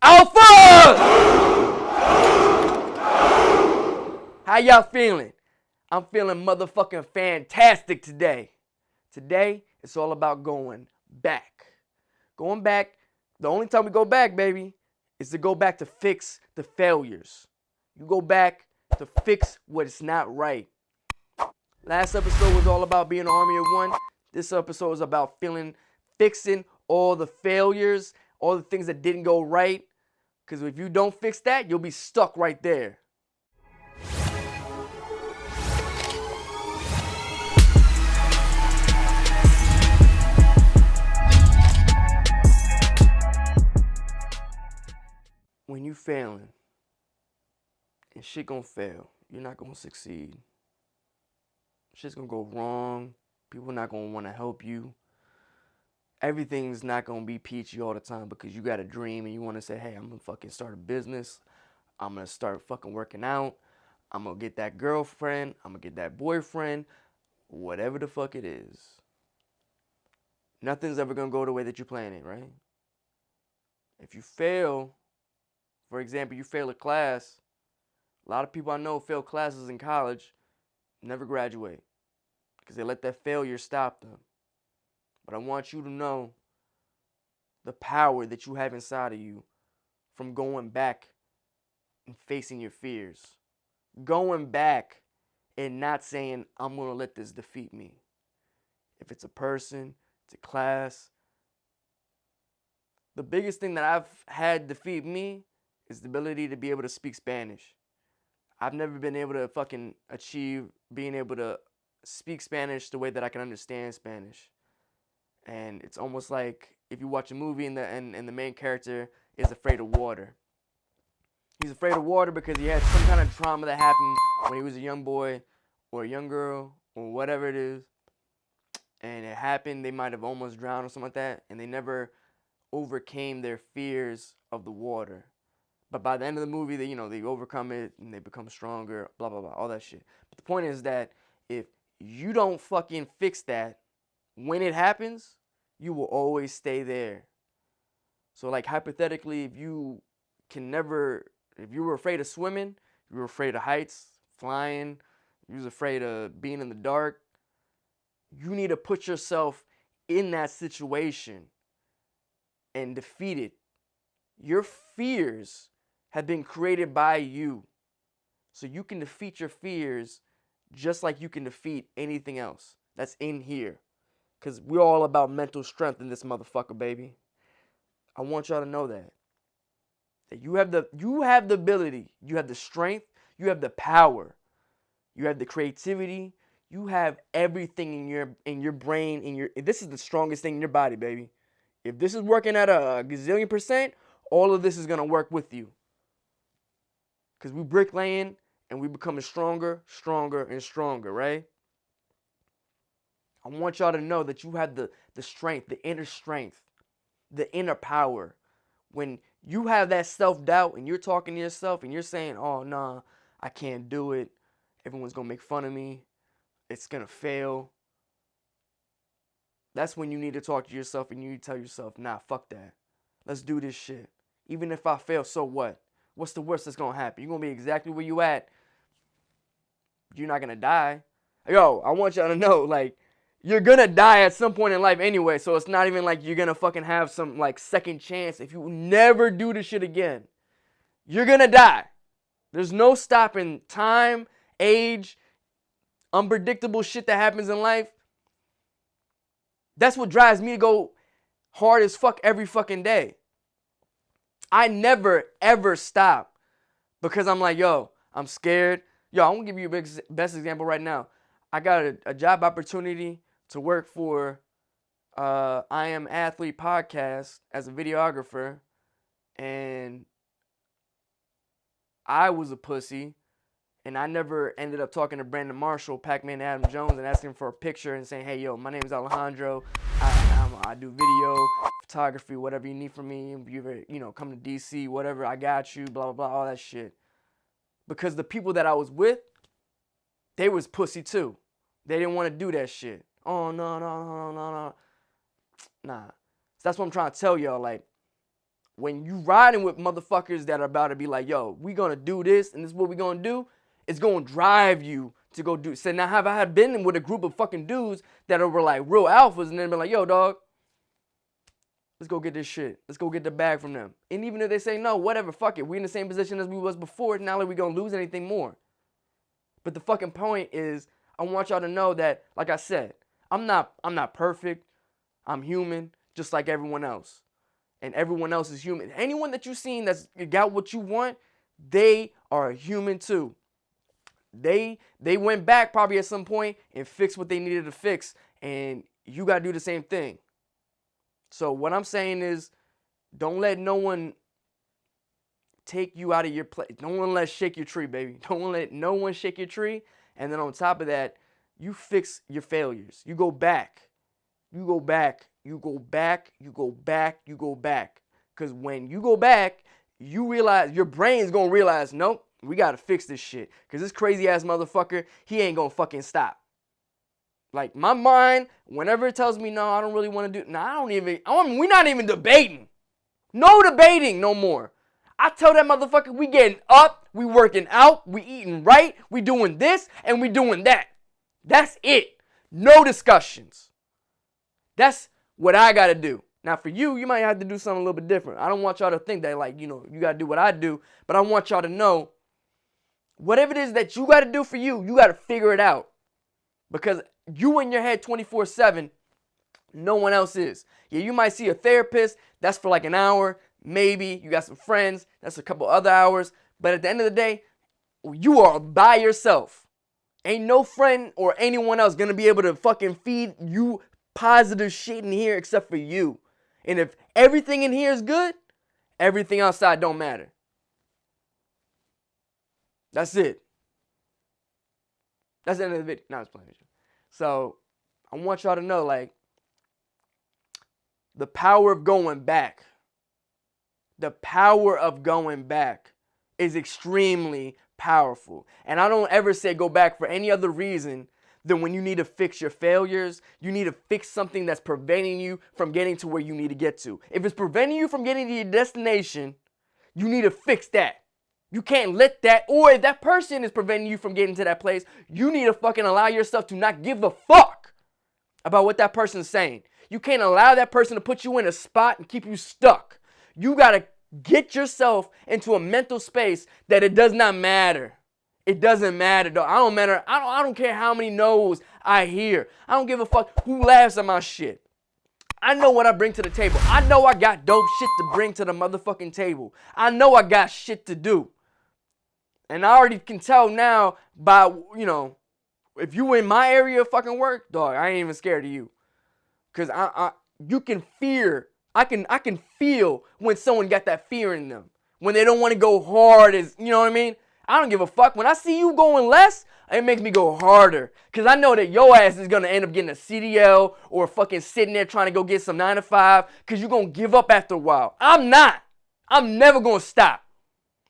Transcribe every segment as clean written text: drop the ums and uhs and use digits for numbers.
Alpha! How y'all feeling? I'm feeling motherfucking fantastic today. Today, it's all about going back. Going back, the only time we go back, baby, is to go back to fix the failures. You go back to fix what's not right. Last episode was all about being an army of one. This episode is about fixing all the failures, all the things that didn't go right. Because if you don't fix that, you'll be stuck right there. When you failing, and shit gonna fail, you're not gonna succeed. Shit's gonna go wrong. People not gonna wanna help you. Everything's not gonna be peachy all the time because you got a dream and you wanna say, hey, I'm gonna fucking start a business. I'm gonna start fucking working out. I'm gonna get that girlfriend. I'm gonna get that boyfriend. Whatever the fuck it is. Nothing's ever gonna go the way that you plan it, right? If you fail, for example, you fail a class, a lot of people I know fail classes in college, never graduate because they let that failure stop them. But I want you to know the power that you have inside of you from going back and facing your fears. Going back and not saying, I'm going to let this defeat me. If it's a person, it's a class. The biggest thing that I've had defeat me is the ability to be able to speak Spanish. I've never been able to fucking achieve being able to speak Spanish the way that I can understand Spanish. And it's almost like if you watch a movie and the main character is afraid of water. He's afraid of water because he had some kind of trauma that happened when he was a young boy or a young girl or whatever it is. And it happened, they might have almost drowned or something like that. And they never overcame their fears of the water. But by the end of the movie, they overcome it and they become stronger, blah, blah, blah, all that shit. But the point is that if you don't fucking fix that, when it happens, you will always stay there. So like hypothetically, if you were afraid of swimming, you were afraid of heights, flying, you was afraid of being in the dark, you need to put yourself in that situation and defeat it. Your fears have been created by you. So you can defeat your fears just like you can defeat anything else that's in here. Because we're all about mental strength in this motherfucker, baby. I want y'all to know that. That you have the ability, you have the strength, you have the power, you have the creativity, you have everything in your brain, this is the strongest thing in your body, baby. If this is working at a gazillion %, all of this is gonna work with you. Because we bricklaying and we becoming stronger, stronger, and stronger, right? I want y'all to know that you have the strength, the inner power. When you have that self-doubt and you're talking to yourself and you're saying, oh, nah, I can't do it. Everyone's going to make fun of me. It's going to fail. That's when you need to talk to yourself and you need to tell yourself, nah, fuck that. Let's do this shit. Even if I fail, so what? What's the worst that's going to happen? You're going to be exactly where you at. You're not going to die. Yo, I want y'all to know, like, you're going to die at some point in life anyway, so it's not even like you're going to fucking have some, like, second chance if you never do this shit again. You're going to die. There's no stopping time, age, unpredictable shit that happens in life. That's what drives me to go hard as fuck every fucking day. I never, ever stop because I'm like, yo, I'm scared. Yo, I'm going to give you a best example right now. I got a job opportunity to work for I Am Athlete podcast as a videographer, and I was a pussy, and I never ended up talking to Brandon Marshall, Pac-Man Adam Jones, and asking him for a picture and saying, hey, yo, my name is Alejandro. I do video, photography, whatever you need from me. If you ever, come to DC, whatever, I got you, blah, blah, blah, all that shit. Because the people that I was with, they was pussy too. They didn't want to do that shit. Oh, no. Nah. So that's what I'm trying to tell y'all. Like, when you riding with motherfuckers that are about to be like, yo, we gonna do this and this is what we gonna do, it's gonna drive you to go do. So now have I had been with a group of fucking dudes that were like real alphas and then been like, yo, dog, let's go get this shit. Let's go get the bag from them. And even if they say no, whatever, fuck it. We in the same position as we was before. It's not like we gonna lose anything more. But the fucking point is, I want y'all to know that, like I said, I'm not perfect. I'm human, just like everyone else. And everyone else is human. Anyone that you've seen that's got what you want, they are human too. They went back probably at some point and fixed what they needed to fix. And you gotta do the same thing. So what I'm saying is, don't let no one take you out of your place. Don't let shake your tree, baby. Don't let no one shake your tree. And then on top of that, you fix your failures. You go back. You go back. You go back. You go back. You go back. Because when you go back, you realize, your brain's going to realize, nope, we got to fix this shit. Because this crazy ass motherfucker, he ain't going to fucking stop. Like, my mind, whenever it tells me, no, I don't really want to do, no, we're not even debating. No debating no more. I tell that motherfucker, we getting up, we working out, we eating right, we doing this, and we doing that. That's it. No discussions. That's what I got to do. Now, for you, you might have to do something a little bit different. I don't want y'all to think that, like, you know, you got to do what I do, but I want y'all to know, whatever it is that you got to do for you, you got to figure it out. Because you in your head 24/7, no one else is. Yeah, you might see a therapist, that's for like an hour. Maybe you got some friends, that's a couple other hours. But at the end of the day, you are by yourself. Ain't no friend or anyone else gonna be able to fucking feed you positive shit in here except for you. And if everything in here is good, everything outside don't matter. That's it. That's the end of the video. No, I was playing with you. So I want y'all to know, like, the power of going back. The power of going back is extremely powerful. And I don't ever say go back for any other reason than when you need to fix your failures. You need to fix something that's preventing you from getting to where you need to get to. If it's preventing you from getting to your destination, you need to fix that. You can't let that, or if that person is preventing you from getting to that place, you need to fucking allow yourself to not give a fuck about what that person's saying. You can't allow that person to put you in a spot and keep you stuck. You got to get yourself into a mental space that it does not matter. It doesn't matter, though. I don't care how many no's I hear. I don't give a fuck who laughs at my shit. I know what I bring to the table. I know I got dope shit to bring to the motherfucking table. I know I got shit to do. And I already can tell now by, you know, if you in my area of fucking work, dog, I ain't even scared of you. Cause you can fear. I can feel when someone got that fear in them. When they don't want to go hard as, you know what I mean? I don't give a fuck. When I see you going less, it makes me go harder. Cause I know that your ass is gonna end up getting a CDL or fucking sitting there trying to go get some 9 to 5. Cause you're gonna give up after a while. I'm not. I'm never gonna stop.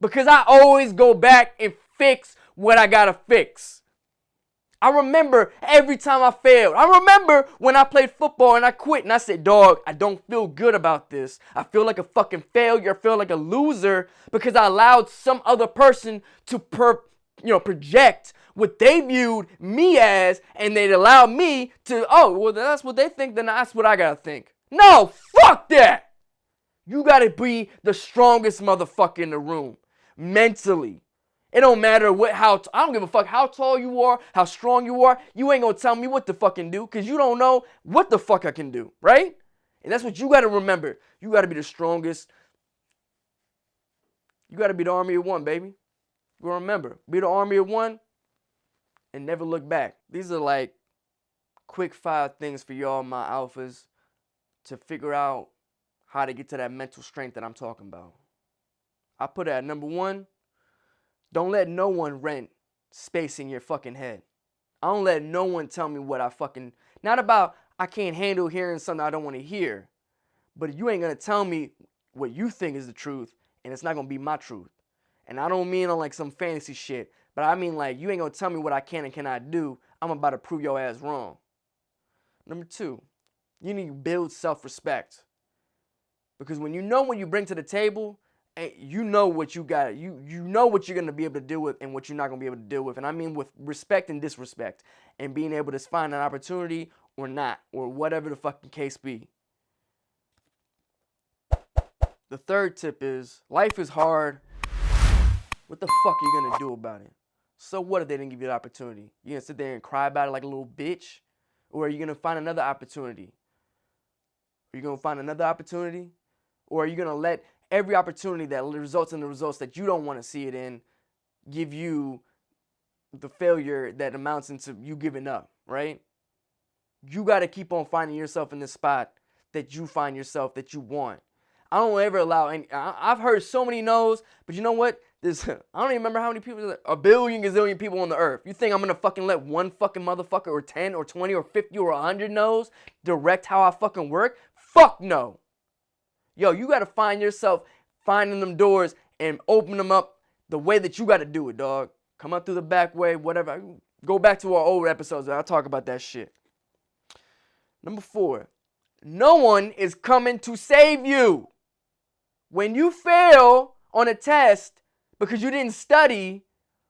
Because I always go back and fix what I gotta fix. I remember every time I failed. I remember when I played football and I quit and I said, dog, I don't feel good about this. I feel like a fucking failure. I feel like a loser because I allowed some other person to project what they viewed me as, and they'd allow me to, oh, well, that's what they think, then that's what I gotta think. No, fuck that. You gotta be the strongest motherfucker in the room. Mentally. It don't matter I don't give a fuck how tall you are, how strong you are. You ain't gonna tell me what to fucking do because you don't know what the fuck I can do, right? And that's what you gotta remember. You gotta be the strongest. You gotta be the army of one, baby. You gotta remember, be the army of one and never look back. These are like quick 5 things for y'all, my alphas, to figure out how to get to that mental strength that I'm talking about. I put it at number 1. Don't let no one rent space in your fucking head. I don't let no one tell me what I fucking, not about I can't handle hearing something I don't want to hear, but you ain't going to tell me what you think is the truth, and it's not going to be my truth. And I don't mean on like some fantasy shit, but I mean like you ain't going to tell me what I can and cannot do. I'm about to prove your ass wrong. Number 2, you need to build self-respect. Because when you know what you bring to the table, you know what you got. You know what you're going to be able to deal with and what you're not going to be able to deal with. And I mean with respect and disrespect. And being able to find an opportunity or not. Or whatever the fucking case be. The third tip is, life is hard. What the fuck are you going to do about it? So what if they didn't give you the opportunity? You going to sit there and cry about it like a little bitch? Or are you going to find another opportunity? Are you going to find another opportunity? Or are you going to let every opportunity that results in the results that you don't want to see it in give you the failure that amounts into you giving up, right? You got to keep on finding yourself in the spot that you find yourself that you want. I don't ever allow any. I've heard so many no's, but you know what? I don't even remember how many people. A billion gazillion people on the earth. You think I'm gonna fucking let one fucking motherfucker or 10 or 20 or 50 or 100 no's direct how I fucking work? Fuck no. Yo, you gotta find yourself finding them doors and open them up the way that you gotta do it, dog. Come up through the back way, whatever. Go back to our old episodes. I'll talk about that shit. Number 4. No one is coming to save you. When you fail on a test because you didn't study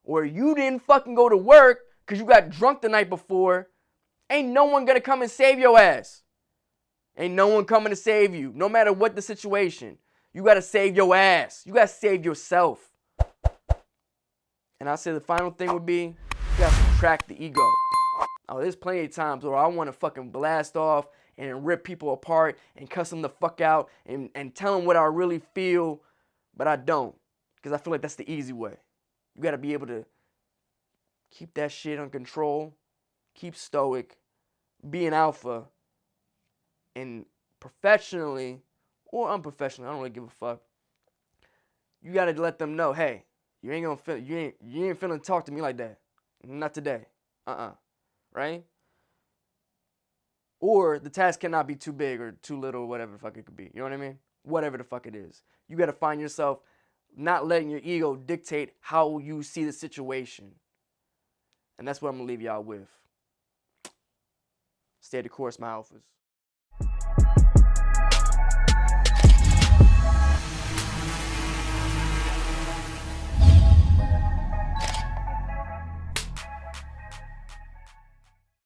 or you didn't fucking go to work because you got drunk the night before, ain't no one gonna come and save your ass. Ain't no one coming to save you, no matter what the situation. You gotta save your ass. You gotta save yourself. And I say the final thing would be, you gotta subtract the ego. Oh, there's plenty of times where I want to fucking blast off and rip people apart and cuss them the fuck out and tell them what I really feel, but I don't. Because I feel like that's the easy way. You got to be able to keep that shit under control, keep stoic, be an alpha, and professionally or unprofessionally, I don't really give a fuck. You got to let them know, hey, you ain't finna talk to me like that. Not today. Right? Or the task cannot be too big or too little or whatever the fuck it could be. You know what I mean? Whatever the fuck it is. You got to find yourself not letting your ego dictate how you see the situation. And that's what I'm going to leave y'all with. Stay the course, my alphas.